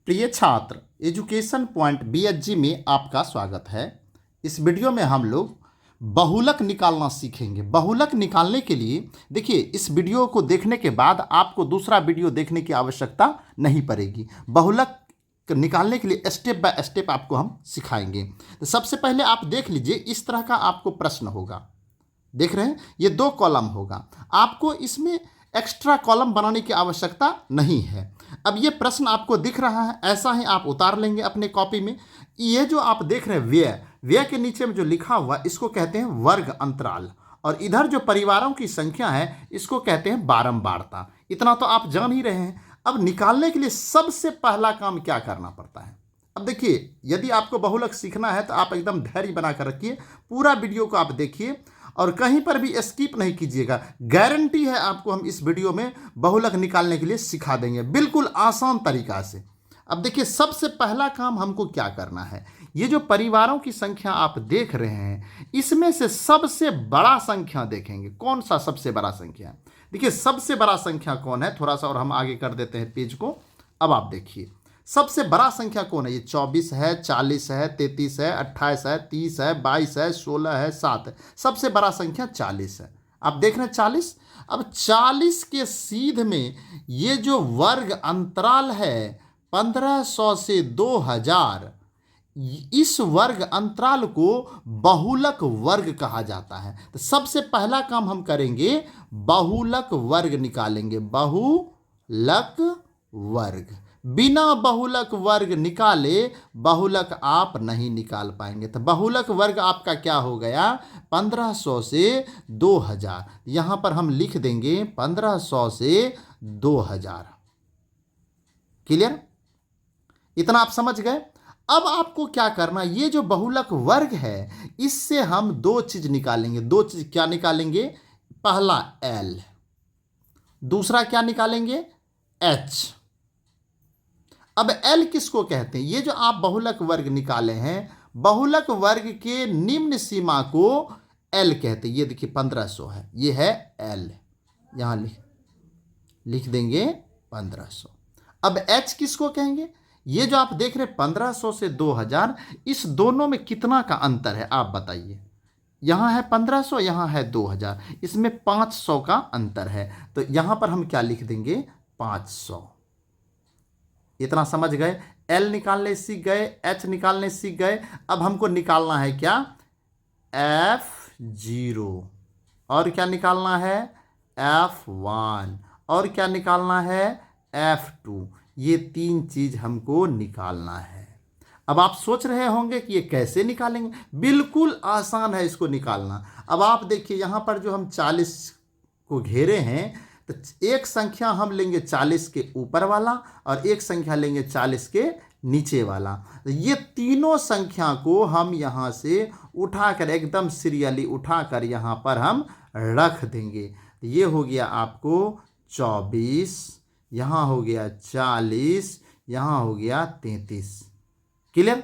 प्रिय छात्र, education point BHG में आपका स्वागत है। इस वीडियो में हम लोग बहुलक निकालना सीखेंगे। बहुलक निकालने के लिए देखिए, इस वीडियो को देखने के बाद आपको दूसरा वीडियो देखने की आवश्यकता नहीं पड़ेगी। बहुलक निकालने के लिए स्टेप बाय स्टेप आपको हम सिखाएंगे। तो सबसे पहले आप देख लीजिए, इस तरह का आपको प्रश्न होगा। देख रहे हैं, ये 2 कॉलम होगा। आपको इसमें एक्स्ट्रा कॉलम बनाने की आवश्यकता नहीं है। अब ये प्रश्न आपको दिख रहा है, ऐसा ही आप उतार लेंगे अपने कॉपी में। ये जो आप देख रहे हैं व्यय के नीचे में जो लिखा हुआ, इसको कहते हैं वर्ग अंतराल। और इधर जो परिवारों की संख्या है, इसको कहते हैं बारंबारता। इतना तो आप जान ही रहे हैं। अब निकालने के लिए सबसे पहला काम क्या करना पड़ता है? अब देखिए, यदि आपको बहुलक सीखना है तो आप एकदम धैर्य बनाकर रखिए, पूरा वीडियो को आप देखिए और कहीं पर भी स्किप नहीं कीजिएगा। गारंटी है आपको हम इस वीडियो में बहुलक निकालने के लिए सिखा देंगे, बिल्कुल आसान तरीका से। अब देखिए, सबसे पहला काम हमको क्या करना है, ये जो परिवारों की संख्या आप देख रहे हैं, इसमें से सबसे बड़ा संख्या देखेंगे। कौन सा सबसे बड़ा संख्या है? देखिए, सबसे बड़ा संख्या कौन है, थोड़ा सा और हम आगे कर देते हैं पेज को। अब आप देखिए, सबसे बड़ा संख्या कौन है? ये 24 है, 40 है, 33 है, 28 है, 30 है, 22 है, 16 है, 7 है। सबसे बड़ा संख्या 40 है। आप देख रहे हैं 40। अब 40 के सीध में ये जो वर्ग अंतराल है 1500 से 2000, इस वर्ग अंतराल को बहुलक वर्ग कहा जाता है। तो सबसे पहला काम हम करेंगे, बहुलक वर्ग निकालेंगे। बहुलक वर्ग, बिना बहुलक वर्ग निकाले बहुलक आप नहीं निकाल पाएंगे। तो बहुलक वर्ग आपका क्या हो गया? 1500 से 2000। यहां पर हम लिख देंगे 1500 से 2000। क्लियर? इतना आप समझ गए। अब आपको क्या करना, ये जो बहुलक वर्ग है, इससे हम 2 चीज निकालेंगे। 2 चीज क्या निकालेंगे? पहला एल, दूसरा क्या निकालेंगे? एच। अब एल किसको कहते हैं? ये जो आप बहुलक वर्ग निकाले हैं, बहुलक वर्ग के निम्न सीमा को एल कहते हैं। ये देखिए 1500 है, ये है एल। यहां लिख देंगे 1500। अब एच किसको कहेंगे? ये जो आप देख रहे 1500 से 2000, इस दोनों में कितना का अंतर है आप बताइए। यहां है 1500, यहां है 2000, इसमें 500 का अंतर है। तो यहां पर हम क्या लिख देंगे? 500। इतना समझ गए। एल निकालने सीख गए, एच निकालने सीख गए। अब हमको निकालना है क्या? F0। और क्या निकालना है? F1। और क्या निकालना है? F2। ये 3 चीज हमको निकालना है। अब आप सोच रहे होंगे कि ये कैसे निकालेंगे। बिल्कुल आसान है इसको निकालना। अब आप देखिए, यहां पर जो हम 40 को घेरे हैं, तो एक संख्या हम लेंगे 40 के ऊपर वाला और एक संख्या लेंगे 40 के नीचे वाला। तो ये तीनों संख्या को हम यहां से उठाकर, एकदम सीरियली उठाकर यहां पर हम रख देंगे। तो ये हो गया आपको 24, यहां हो गया 40, यहां हो गया 33। क्लियर?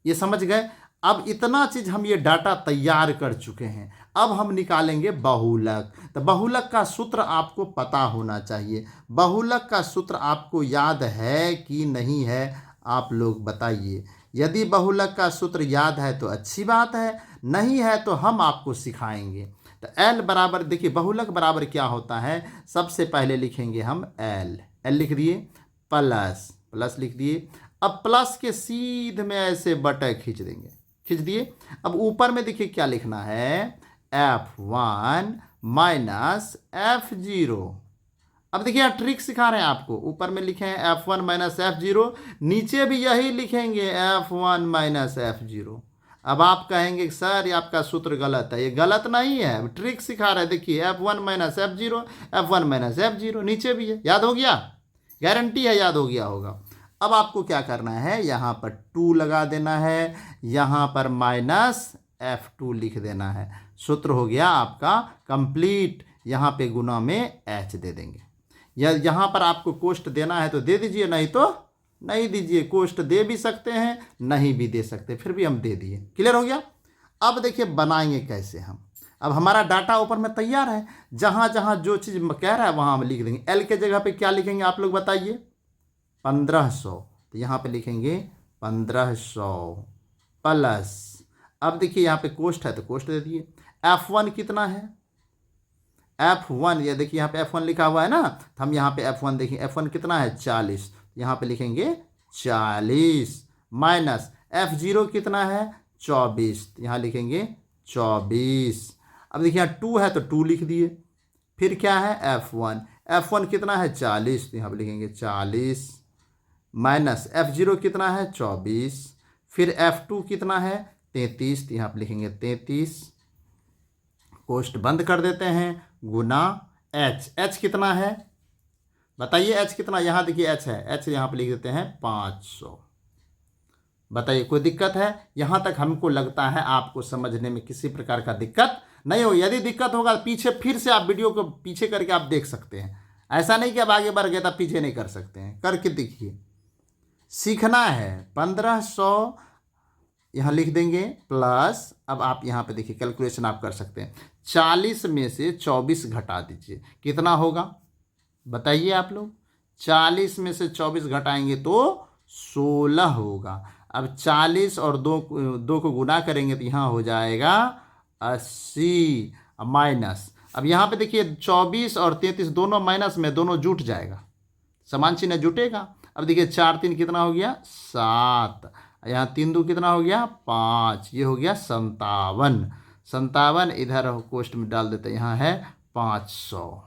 ये समझ गए। अब इतना चीज हम ये डाटा तैयार कर चुके हैं। अब हम निकालेंगे बहुलक। तो बहुलक का सूत्र आपको पता होना चाहिए। बहुलक का सूत्र आपको याद है कि नहीं है, आप लोग बताइए। यदि बहुलक का सूत्र याद है तो अच्छी बात है, नहीं है तो हम आपको सिखाएंगे। तो एल बराबर, देखिए बहुलक बराबर क्या होता है, सबसे पहले लिखेंगे हम एल। एल लिख दिए, प्लस लिख दिए। अब प्लस के सीध में ऐसे बटन खींच देंगे, खींच दिए। अब ऊपर में देखिए क्या लिखना है? F1 minus F0। अब देखिए ट्रिक सिखा रहे हैं आपको। ऊपर में लिखे हैं F1 माइनस F0, नीचे भी यही लिखेंगे F1 माइनस F0। अब आप कहेंगे सर ये आपका सूत्र गलत है। ये गलत नहीं है, ट्रिक सिखा रहे हैं। देखिए F1 minus F0, F1 minus F0, नीचे भी है। याद हो गया? गारंटी है याद हो गया होगा। अब आपको क्या करना है, यहां पर 2 लगा देना है, यहां पर माइनस F2 लिख देना है। सूत्र हो गया आपका कंप्लीट। यहां पे गुना में H दे देंगे। या यहां पर आपको कोष्ट देना है तो दे दीजिए, नहीं तो नहीं दीजिए। कोष्ट दे भी सकते हैं, नहीं भी दे सकते, फिर भी हम दे दिए। क्लियर हो गया? अब देखिए बनाएंगे कैसे हम। अब हमारा डाटा ऊपर में तैयार है, जहां जहां जो चीज कह रहा है वहां हम लिख देंगे। एल के जगह पे क्या लिखेंगे आप लोग बताइए? 1500। तो यहाँ पे लिखेंगे 1500 प्लस, अब देखिए यहाँ पे कोष्ठ है तो कोष्ठ दे दिए। F1 कितना है, F1 ये देखिए यहाँ पे F1 लिखा हुआ है ना, तो हम यहाँ पे F1 देखिए, F1 कितना है 40, यहाँ पे लिखेंगे 40 माइनस F0 कितना है 24, यहाँ लिखेंगे 24। अब देखिए यहाँ 2 है तो 2 लिख दिए, फिर क्या है F1 कितना है 40, तो यहाँ पे लिखेंगे 40 माइनस F0 कितना है 24, फिर F2 कितना है 33, तो यहाँ पे लिखेंगे 33, कोष्ठ बंद कर देते हैं, गुना H कितना है बताइए, H कितना, यहाँ देखिए H है, H यहाँ पे लिख देते हैं 500। बताइए कोई दिक्कत है? यहाँ तक हमको लगता है आपको समझने में किसी प्रकार का दिक्कत नहीं हो। यदि दिक्कत होगा पीछे फिर से आप वीडियो को पीछे करके आप देख सकते हैं, ऐसा नहीं कि अब आगे बढ़ गए तब पीछे नहीं कर सकते हैं, करके देखिए। सीखना है 1500 यहाँ लिख देंगे प्लस, अब आप यहाँ पे देखिए कैलकुलेशन आप कर सकते हैं, 40 में से 24 घटा दीजिए, कितना होगा बताइए आप लोग। 40 में से 24 घटाएंगे तो 16 होगा। अब 40 और 2 को गुना करेंगे तो यहाँ हो जाएगा 80 माइनस, अब यहाँ पे देखिए 24 और 33 दोनों माइनस में, दोनों जुट जाएगा, समान चिन्ह जुटेगा। अब देखिए 4 3 कितना हो गया 7, यहाँ 3 2 कितना हो गया 5, ये हो गया 57। इधर कोष्ठ में डाल देते हैं, यहाँ है 500।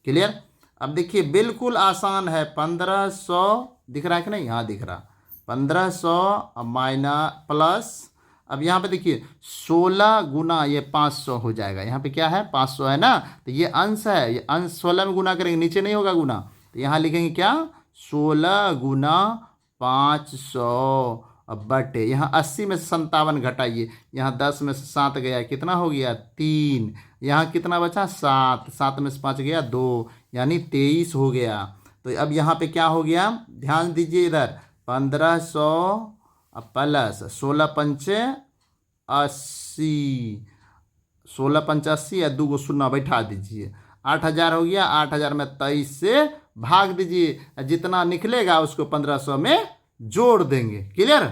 क्लियर? अब देखिए बिल्कुल आसान है, 1500 दिख रहा है कि नहीं, यहाँ दिख रहा, 1500 माइनस प्लस, अब यहाँ पे देखिए 16 गुना ये 500 हो जाएगा, यहाँ पे क्या है 500 है ना, तो ये अंश है, ये अंश 16 में गुना करेंगे, नीचे नहीं होगा गुना, तो यहाँ लिखेंगे क्या 16 गुना 500 बटे, यहाँ 80 में से 57 घटाइए, यहाँ 10 में से 7 गया, कितना हो गया 3, यहाँ कितना बचा 7, 7 में से 5 गया 2, यानी 23 हो गया। तो अब यहाँ पे क्या हो गया, ध्यान दीजिए इधर, 1500 प्लस 16 पंचे 80, 16 पंचे 80 या 2 को शून्य बैठा दीजिए, 8000 हो गया। 8000 में 23 से भाग दीजिए, जितना निकलेगा उसको 1500 में जोड़ देंगे। क्लियर?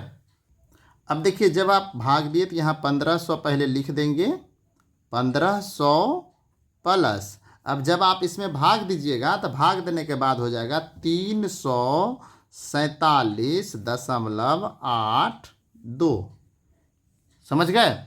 अब देखिए जब आप भाग दिए तो यहाँ 1500 पहले लिख देंगे, 1500 प्लस, अब जब आप इसमें भाग दीजिएगा तो भाग देने के बाद हो जाएगा 347.82। समझ गए?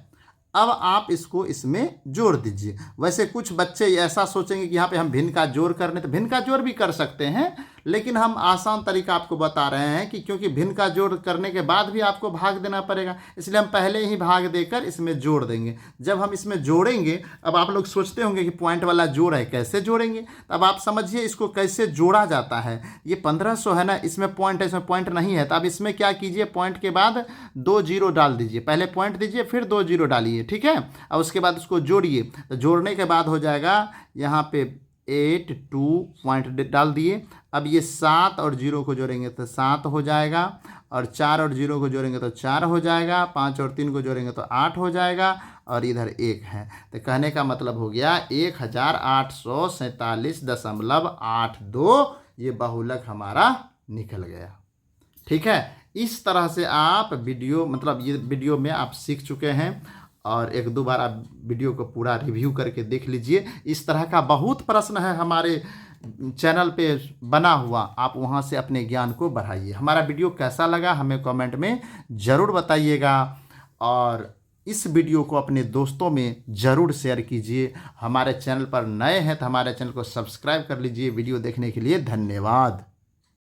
अब आप इसको इसमें जोड़ दीजिए। वैसे कुछ बच्चे ऐसा सोचेंगे कि यहाँ पे हम भिन्न का जोड़ करने, तो भिन्न का जोड़ भी कर सकते हैं, लेकिन हम आसान तरीका आपको बता रहे हैं कि क्योंकि भिन्न का जोड़ करने के बाद भी आपको भाग देना पड़ेगा, इसलिए हम पहले ही भाग देकर इसमें जोड़ देंगे। जब हम इसमें जोड़ेंगे, अब आप लोग सोचते होंगे कि पॉइंट वाला जोड़ है, कैसे जोड़ेंगे, अब आप समझिए इसको कैसे जोड़ा जाता है। ये 1500 है ना, इसमें पॉइंट है, इसमें पॉइंट नहीं है, तो अब इसमें क्या कीजिए, पॉइंट के बाद 2 जीरो डाल दीजिए, पहले पॉइंट दीजिए फिर 2 जीरो डालिए, ठीक है। और उसके बाद उसको जोड़िए, तो जोड़ने के बाद हो जाएगा यहाँ पे 82 पॉइंट डाल दिए। अब ये 7 और 0 को जोड़ेंगे तो 7 हो जाएगा, और 4 और 0 को जोड़ेंगे तो 4 हो जाएगा, 5 और 3 को जोड़ेंगे तो 8 हो जाएगा, और इधर 1 है। तो कहने का मतलब हो गया 1847.82, ये बहुलक हमारा निकल गया। ठीक है, इस तरह से आप वीडियो, मतलब ये वीडियो में आप सीख चुके हैं, और 1-2 बार आप वीडियो को पूरा रिव्यू करके देख लीजिए। इस तरह का बहुत प्रश्न है हमारे चैनल पे बना हुआ, आप वहां से अपने ज्ञान को बढ़ाइए। हमारा वीडियो कैसा लगा हमें कमेंट में ज़रूर बताइएगा, और इस वीडियो को अपने दोस्तों में ज़रूर शेयर कीजिए। हमारे चैनल पर नए हैं तो हमारे चैनल को सब्सक्राइब कर लीजिए। वीडियो देखने के लिए धन्यवाद।